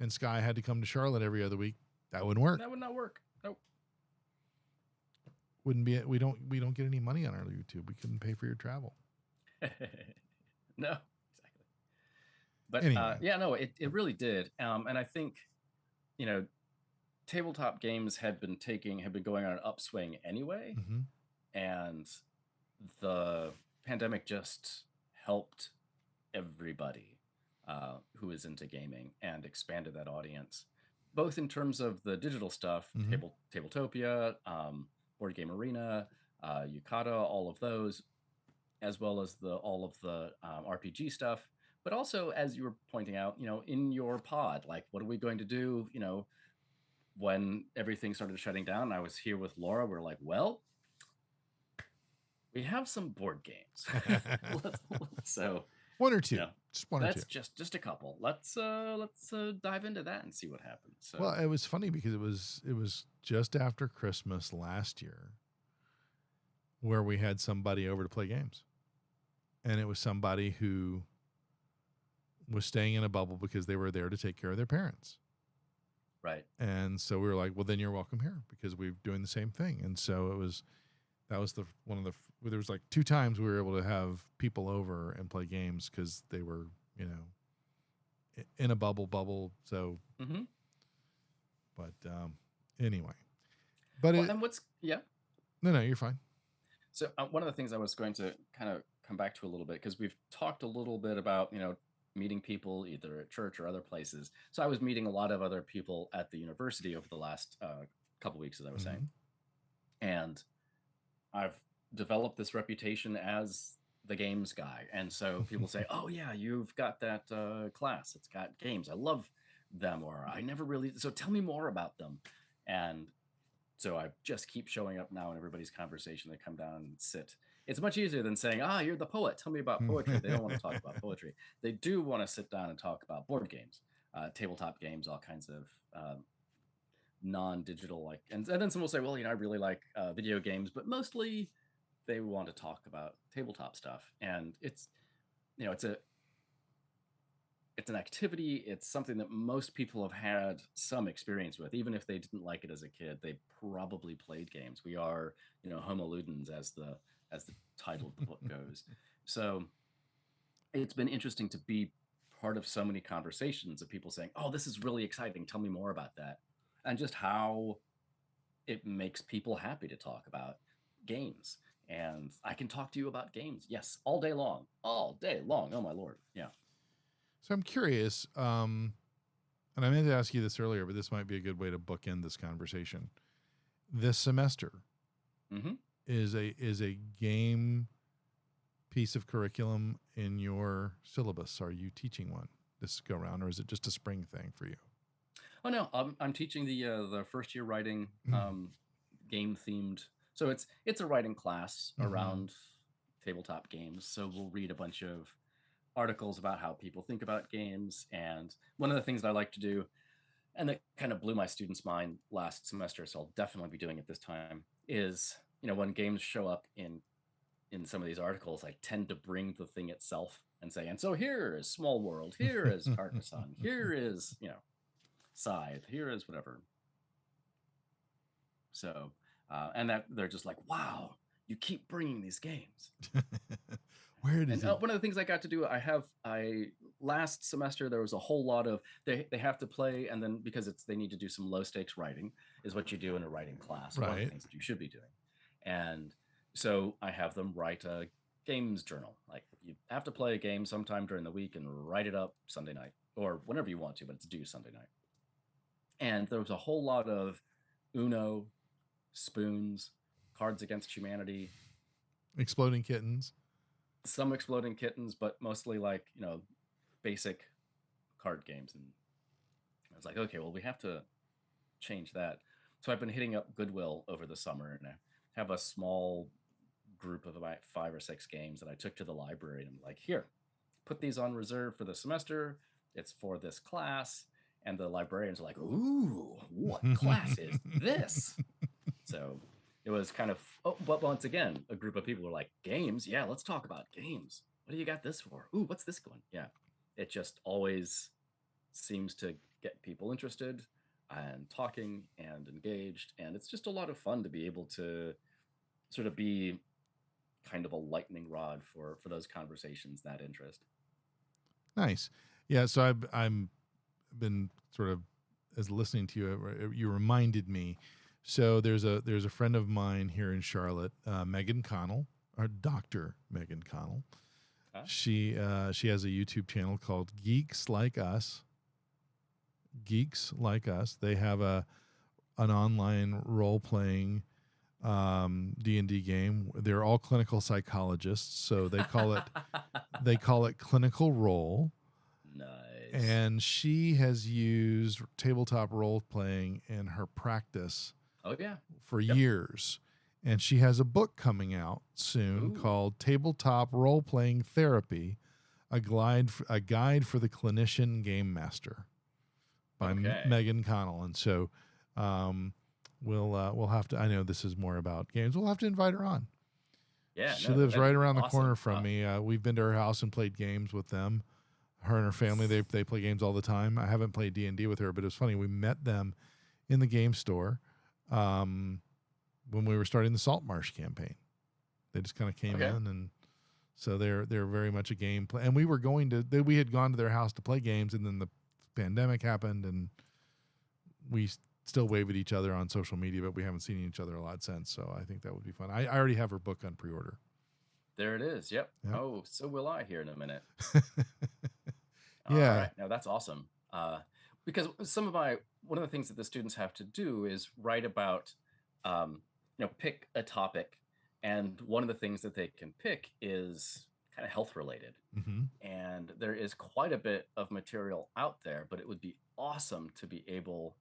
and Sky had to come to Charlotte every other week, that wouldn't work.
That would not work. Nope.
Wouldn't be. We don't get any money on our YouTube. We couldn't pay for your travel.
No, exactly. But anyway. It really did. And I think, tabletop games had been going on an upswing anyway, and the pandemic just helped everybody who is into gaming and expanded that audience, both in terms of the digital stuff, Tabletopia, Board Game Arena, Yukata, all of those, as well as all of the RPG stuff. But also, as you were pointing out, in your pod, like, what are we going to do? When everything started shutting down, I was here with Laura. We're like, well, we have some board games. So
one or two, just one or two.
That's just a couple. Let's dive into that and see what happens. So.
Well, it was funny because it was just after Christmas last year where we had somebody over to play games, and it was somebody who was staying in a bubble because they were there to take care of their parents.
Right.
And so we were like, well, then you're welcome here because we're doing the same thing. And so that was there was like 2 times we were able to have people over and play games because they were, in a bubble. So, but anyway, No, you're fine.
So one of the things I was going to kind of come back to a little bit, because we've talked a little bit about, meeting people either at church or other places. So I was meeting a lot of other people at the university over the last couple weeks, as I was saying. And I've developed this reputation as the games guy. And so people say, oh yeah, you've got that class. It's got games. I love them. Or I never really, so tell me more about them. And so I just keep showing up now in everybody's conversation. They come down and sit. It's much easier than saying, you're the poet. Tell me about poetry. They don't want to talk about poetry. They do want to sit down and talk about board games, tabletop games, all kinds of non-digital, and then someone will say, well, I really like video games, but mostly they want to talk about tabletop stuff. And it's an activity. It's something that most people have had some experience with. Even if they didn't like it as a kid, they probably played games. We are, homo ludens, as the title of the book goes. So it's been interesting to be part of so many conversations of people saying, oh, this is really exciting. Tell me more about that. And just how it makes people happy to talk about. games. And I can talk to you about games. Yes, all day long. All day long. Oh, my Lord. Yeah.
So I'm curious, and I meant to ask you this earlier, but this might be a good way to bookend this conversation. This semester
Mm-hmm.
is a game piece of curriculum in your syllabus. Are you teaching one this go around, or is it just a spring thing for you?
Oh, no, I'm teaching the first year writing game themed. So it's a writing class around tabletop games. So we'll read a bunch of articles about how people think about games. And one of the things that I like to do, and that kind of blew my students' mind last semester, so I'll definitely be doing it this time, is, when games show up in some of these articles, I tend to bring the thing itself and say, and so here is Small World, here is Carcassonne, here is, Scythe, here is whatever. So, and that they're just like, wow, you keep bringing these games.
Where does
one of the things I got to do, last semester there was a whole lot of they have to play, and then because they need to do some low stakes writing, is what you do in a writing class.
Right.
One of the things that you should be doing, and so I have them write a games journal. Like, you have to play a game sometime during the week and write it up Sunday night or whenever you want to, but it's due Sunday night. And there was a whole lot of Uno, Spoons, Cards Against Humanity,
Exploding Kittens.
Some Exploding Kittens, but mostly like, basic card games. And I was like, okay, well, we have to change that. So I've been hitting up Goodwill over the summer, and I have a small group of about 5 or 6 games that I took to the library, and I'm like, here, put these on reserve for the semester. It's for this class. And the librarians are like, ooh, what class is this? So it was kind of, but once again, a group of people were like, games? Yeah, let's talk about games. What do you got this for? Ooh, what's this going? Yeah, it just always seems to get people interested and talking and engaged. And it's just a lot of fun to be able to sort of be kind of a lightning rod for those conversations, that interest.
Nice. Yeah, so I'm been sort of, as listening to you, you reminded me. So there's a friend of mine here in Charlotte, Megan Connell, or Dr. Megan Connell. Huh? She has a YouTube channel called Geeks Like Us. Geeks Like Us. They have an online role playing D&D game. They're all clinical psychologists, so they call it clinical role.
Nice.
And she has used tabletop role playing in her practice.
Oh, yeah.
For years. And she has a book coming out soon called Tabletop Role Playing Therapy, a guide for the clinician game master, by Megan Connell. And so we'll have to, I know this is more about games, we'll have to invite her on.
Yeah,
she lives right around the corner from me. We've been to her house and played games with them. Her and her family, they play games all the time. I haven't played D&D with her, but it was funny. We met them in the game store when we were starting the Saltmarsh campaign. They just kind of came in, and so they're very much a game play. And we had gone to their house to play games, and then the pandemic happened, and we still wave at each other on social media, but we haven't seen each other a lot since. So I think that would be fun. I already have her book on pre-order.
There it is. Yep. Oh, so will I here in a minute.
Yeah.
All right. Now that's awesome. Because one of the things that the students have to do is write about, pick a topic. And one of the things that they can pick is kind of health related.
Mm-hmm.
And there is quite a bit of material out there, but it would be awesome to be able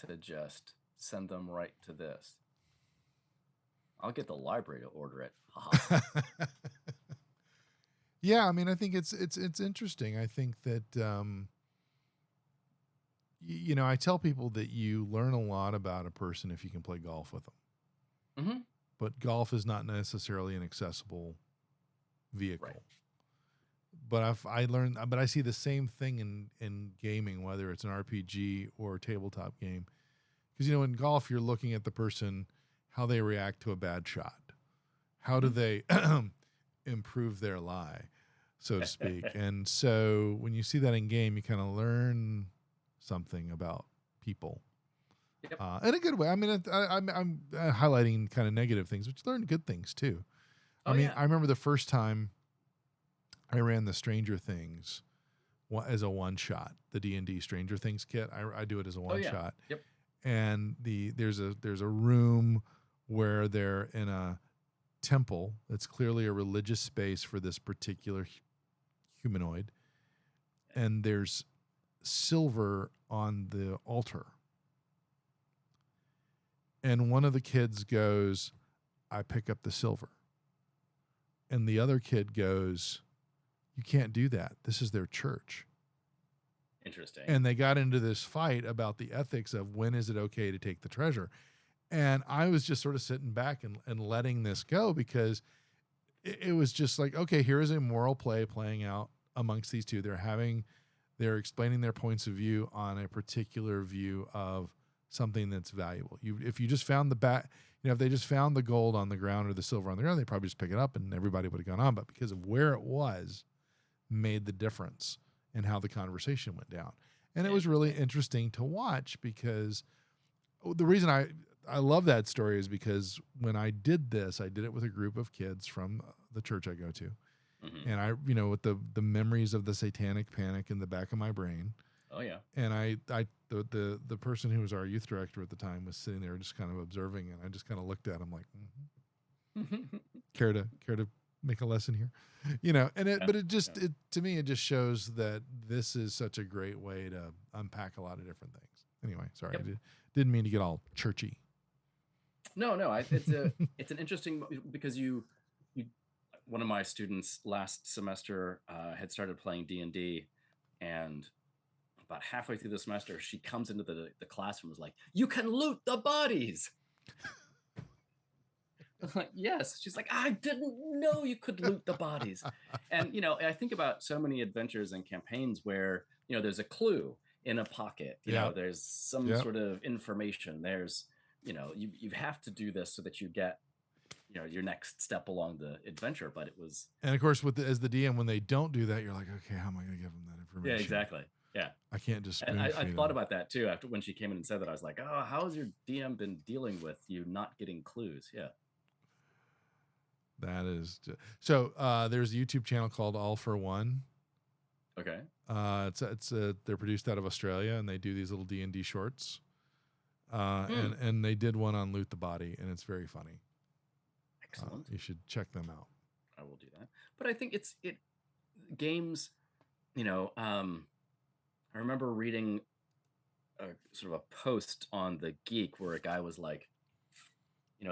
to just send them right to this. I'll get the library to order it.
Yeah, I mean, I think it's interesting. I think that I tell people that you learn a lot about a person if you can play golf with them.
Mm-hmm.
But golf is not necessarily an accessible vehicle.
Right.
But I see the same thing in gaming, whether it's an RPG or a tabletop game. Because, in golf, you're looking at the person, how they react to a bad shot. How do they improve their lie, so to speak? And so when you see that in game, you kind of learn something about people.
Yep.
In a good way. I mean, I'm highlighting kind of negative things, but you learn good things too.
Oh,
I mean,
yeah.
I remember the first time I ran the Stranger Things as a one shot, the D&D Stranger Things kit. I do it as a one shot.
Yep.
And there's a room where they're in a temple that's clearly a religious space for this particular humanoid, and there's silver on the altar. And one of the kids goes, I pick up the silver. And the other kid goes, you can't do that. This is their church.
Interesting.
And they got into this fight about the ethics of when is it okay to take the treasure. And I was just sort of sitting back and letting this go, because it was just like, okay, here is a moral play playing out amongst these two. They're explaining their points of view on a particular view of something that's valuable. If you just found if they just found the gold on the ground or the silver on the ground, they'd probably just pick it up and everybody would have gone on. But because of where it was, made the difference in how the conversation went down. And it was really interesting to watch, because the reason I love that story is because when I did this, I did it with a group of kids from the church I go to. Mm-hmm. And I, with the memories of the satanic panic in the back of my brain.
Oh yeah.
And the person who was our youth director at the time was sitting there just kind of observing, and I just kind of looked at him like, care to make a lesson here, but it just, to me, it just shows that this is such a great way to unpack a lot of different things. Anyway, sorry, I didn't mean to get all churchy.
No, it's an interesting, because one of my students last semester had started playing D&D, and about halfway through the semester, she comes into the classroom, was like, you can loot the bodies. I'm like, yes. She's like, I didn't know you could loot the bodies. And, I think about so many adventures and campaigns where, there's a clue in a pocket, there's some sort of information. There's, you have to do this so that you get, your next step along the adventure. But it was.
And of course, as the DM, when they don't do that, you're like, okay, how am I going to give them that information?
Yeah, exactly. Yeah.
I can't just.
And I thought about that too. After when she came in and said that, I was like, oh, how has your DM been dealing with you not getting clues? Yeah.
That is so. There's a YouTube channel called All for One.
Okay.
They're produced out of Australia, and they do these little D&D shorts. And they did one on Loot the Body, and it's very funny.
Excellent.
You should check them out.
I will do that. But I think games. I remember reading a sort of a post on the Geek where a guy was like,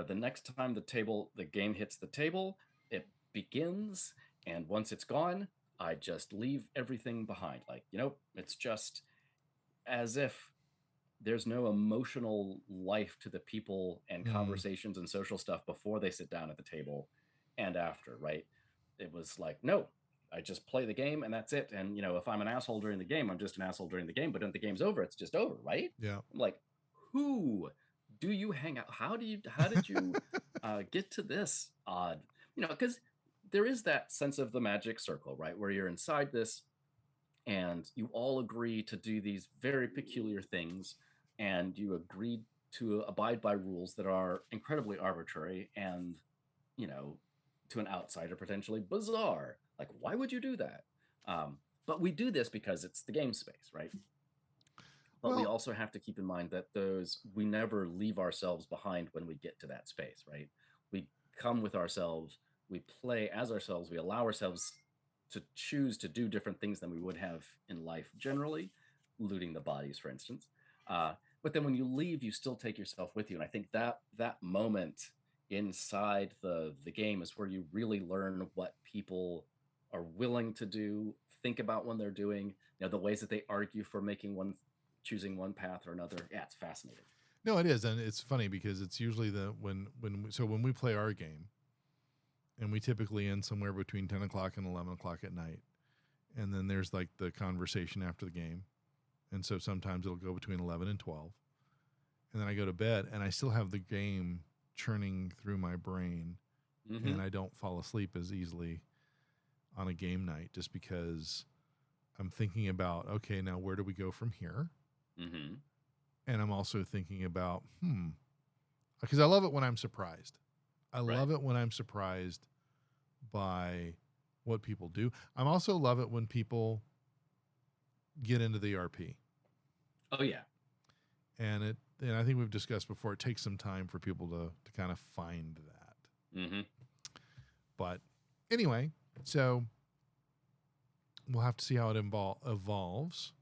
the next time the game hits the table, it begins, and once it's gone, I just leave everything behind. Like, it's just as if there's no emotional life to the people and conversations and social stuff before they sit down at the table and after, right? It was like, no, I just play the game and that's it. And, if I'm an asshole during the game, I'm just an asshole during the game, but when the game's over, it's just over, right?
Yeah.
I'm like, who do you hang out? How did you get to this odd, because there is that sense of the magic circle, right? Where you're inside this and you all agree to do these very peculiar things, and you agreed to abide by rules that are incredibly arbitrary and, to an outsider, potentially bizarre. Like, why would you do that? But we do this because it's the game space, right? But we also have to keep in mind that we never leave ourselves behind when we get to that space, right? We come with ourselves, we play as ourselves, we allow ourselves to choose to do different things than we would have in life generally, looting the bodies, for instance. But then when you leave, you still take yourself with you. And I think that moment inside the game is where you really learn what people are willing to do, think about when they're doing, the ways that they argue for choosing one path or another. Yeah, it's fascinating.
No, it is. And it's funny because it's usually when we play our game, and we typically end somewhere between 10 o'clock and 11 o'clock at night. And then there's like the conversation after the game. And so sometimes it'll go between 11 and 12. And then I go to bed and I still have the game churning through my brain. Mm-hmm. And I don't fall asleep as easily on a game night just because I'm thinking about, okay, now where do we go from here?
Mm-hmm.
And I'm also thinking about, because I love it when I'm surprised. I love it when I'm surprised by what people do. I also love it when people get into the RP.
Oh yeah.
And I think we've discussed before, it takes some time for people to kind of find that.
Mm-hmm.
But anyway, so we'll have to see how it evolves.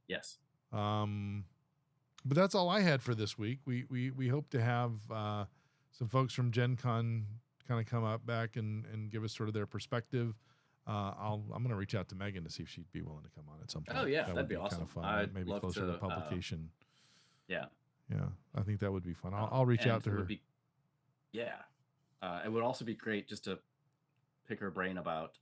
Yes.
But that's all I had for this week. We hope to have some folks from Gen Con kind of come up back and give us sort of their perspective. I'm going to reach out to Megan to see if she'd be willing to come on at some point.
Oh yeah,
that'd
be awesome.
Kind of fun.
I'd
Maybe
love
closer to publication.
Yeah,
I think that would be fun. I'll reach out to her.
It would also be great just to pick her brain about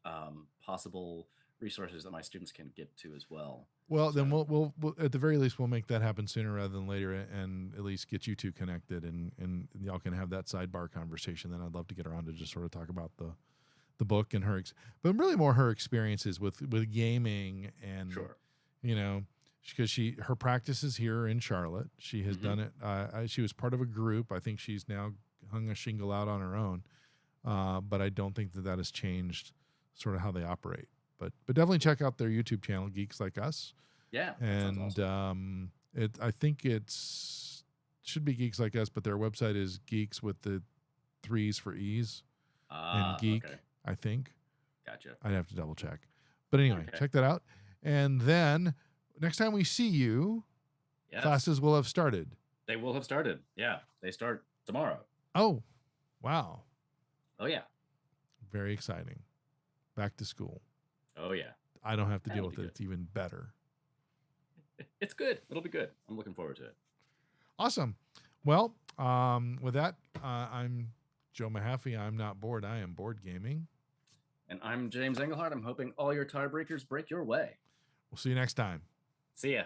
possible resources that my students can get to as well.
Well, then we'll at the very least we'll make that happen sooner rather than later, and at least get you two connected, and y'all can have that sidebar conversation. Then I'd love to get her on to just sort of talk about the book and her, but really more her experiences with gaming, and because her practice is here in Charlotte. She has done it. She was part of a group. I think she's now hung a shingle out on her own, but I don't think that has changed sort of how they operate. But definitely check out their YouTube channel, Geeks Like Us.
Yeah,
and
awesome.
I think should be Geeks Like Us, but their website is Geeks with the 3s for E's and Geek.
Okay.
I think.
Gotcha.
I'd have to double check, but anyway, check that out. And then next time we see you, classes will have started.
They will have started. Yeah, they start tomorrow.
Oh, wow.
Oh yeah.
Very exciting. Back to school.
Oh yeah.
I don't have to deal with it. It's even better.
It's good. It'll be good. I'm looking forward to it.
Awesome. Well, with that, I'm Joe Mahaffey. I'm not bored. I am board gaming.
And I'm James Engelhardt. I'm hoping all your tiebreakers break your way.
We'll see you next time.
See ya.